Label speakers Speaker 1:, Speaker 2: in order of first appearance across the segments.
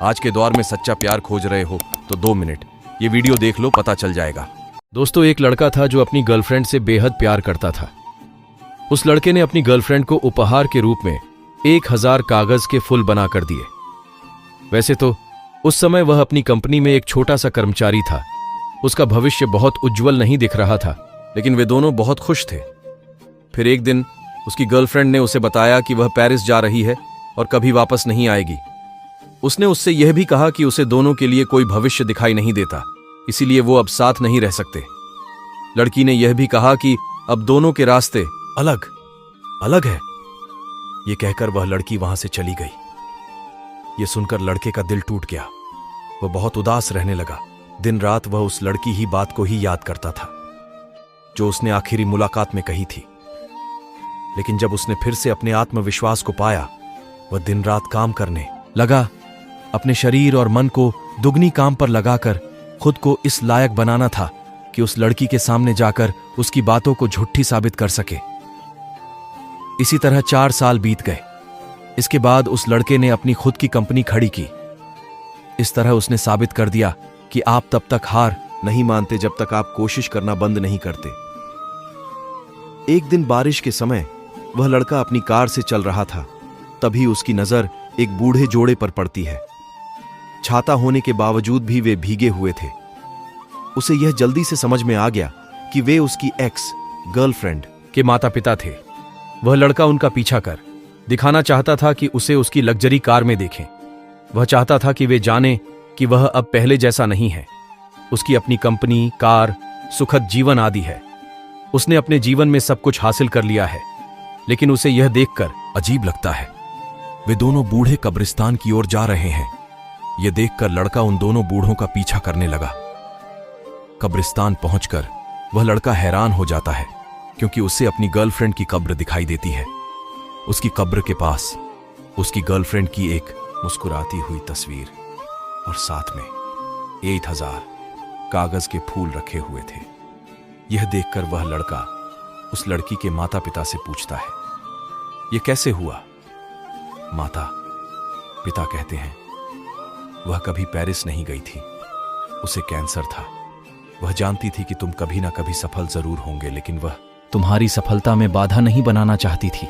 Speaker 1: आज के दौर में सच्चा प्यार खोज रहे हो तो 2 मिनट ये वीडियो देख लो, पता चल जाएगा।
Speaker 2: दोस्तों, एक लड़का था जो अपनी गर्लफ्रेंड से बेहद प्यार करता था। उस लड़के ने अपनी गर्लफ्रेंड को उपहार के रूप में 1000 कागज के फूल बनाकर दिए। वैसे तो उस समय वह अपनी कंपनी में एक छोटा सा कर्मचारी था। उसका भविष्य बहुत उज्जवल नहीं दिख रहा था, लेकिन वे दोनों बहुत खुश थे। फिर एक दिन उसकी गर्लफ्रेंड ने उसे बताया कि वह पेरिस जा रही है और कभी वापस नहीं आएगी। उसने उससे यह भी कहा कि उसे दोनों के लिए कोई भविष्य दिखाई नहीं देता, इसीलिए वो अब साथ नहीं रह सकते। लड़की ने यह भी कहा कि अब दोनों के रास्ते अलग अलग है। यह कहकर वह लड़की वहां से चली गई। यह सुनकर लड़के का दिल टूट गया। वह बहुत उदास रहने लगा। दिन रात वह उस लड़की ही बात को ही याद करता था जो उसने आखिरी मुलाकात में कही थी। लेकिन जब उसने फिर से अपने आत्मविश्वास को पाया, वह दिन रात काम करने लगा। अपने शरीर और मन को दुगनी काम पर लगाकर खुद को इस लायक बनाना था कि उस लड़की के सामने जाकर उसकी बातों को झूठी साबित कर सके। इसी तरह 4 साल बीत गए। इसके बाद उस लड़के ने अपनी खुद की कंपनी खड़ी की। इस तरह उसने साबित कर दिया कि आप तब तक हार नहीं मानते जब तक आप कोशिश करना बंद नहीं करते। एक दिन बारिश के समय वह लड़का अपनी कार से चल रहा था। तभी उसकी नजर एक बूढ़े जोड़े पर पड़ती है। छाता होने के बावजूद भी वे भीगे हुए थे। उसे यह जल्दी से समझ में आ गया कि वे उसकी एक्स गर्लफ्रेंड के माता पिता थे। वह लड़का उनका पीछा कर दिखाना चाहता था कि उसे उसकी लग्जरी कार में देखें। वह चाहता था कि वे जाने कि वह अब पहले जैसा नहीं है। उसकी अपनी कंपनी, कार, सुखद जीवन आदि है। उसने अपने जीवन में सब कुछ हासिल कर लिया है। लेकिन उसे यह देखकर
Speaker 1: अजीब लगता है। वे दोनों बूढ़े कब्रिस्तान की ओर जा रहे हैं। यह देखकर लड़का उन दोनों बूढ़ों का पीछा करने लगा। कब्रिस्तान पहुंचकर वह लड़का हैरान हो जाता है क्योंकि उसे अपनी गर्लफ्रेंड की कब्र दिखाई देती है। उसकी कब्र के पास उसकी गर्लफ्रेंड की एक मुस्कुराती हुई तस्वीर और साथ में 1000 कागज के फूल रखे हुए थे। यह देखकर वह लड़का उस लड़की के माता पिता से पूछता है, यह कैसे हुआ? माता पिता कहते हैं, वह कभी पेरिस नहीं गई थी। उसे कैंसर था। वह जानती थी कि तुम कभी ना कभी सफल जरूर होंगे, लेकिन वह
Speaker 2: तुम्हारी सफलता में बाधा नहीं बनाना चाहती थी।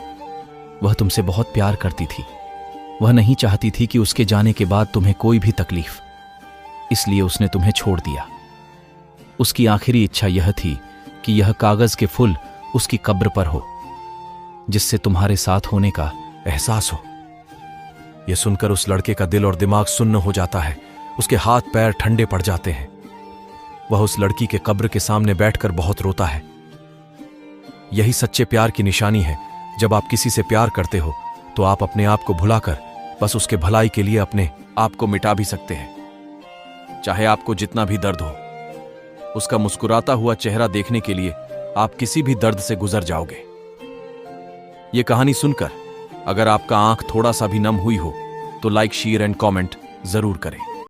Speaker 2: वह तुमसे बहुत प्यार करती थी। वह नहीं चाहती थी कि उसके जाने के बाद तुम्हें कोई भी तकलीफ, इसलिए उसने तुम्हें छोड़ दिया। उसकी आखिरी इच्छा यह थी कि यह कागज के फूल उसकी कब्र पर हो, जिससे तुम्हारे साथ होने का एहसास हो। यह सुनकर उस लड़के का दिल और दिमाग सुन्न हो जाता है। उसके हाथ पैर ठंडे पड़ जाते हैं। वह उस लड़की के कब्र के सामने बैठकर बहुत रोता है। यही सच्चे प्यार की निशानी है। जब आप किसी से प्यार करते हो तो आप अपने आप को भुलाकर बस उसके भलाई के लिए अपने आप को मिटा भी सकते हैं। चाहे आपको जितना भी दर्द हो, उसका मुस्कुराता हुआ चेहरा देखने के लिए आप किसी भी दर्द से गुजर जाओगे। यह कहानी सुनकर अगर आपका आंख थोड़ा सा भी नम हुई हो तो लाइक, शेयर एंड कमेंट जरूर करें।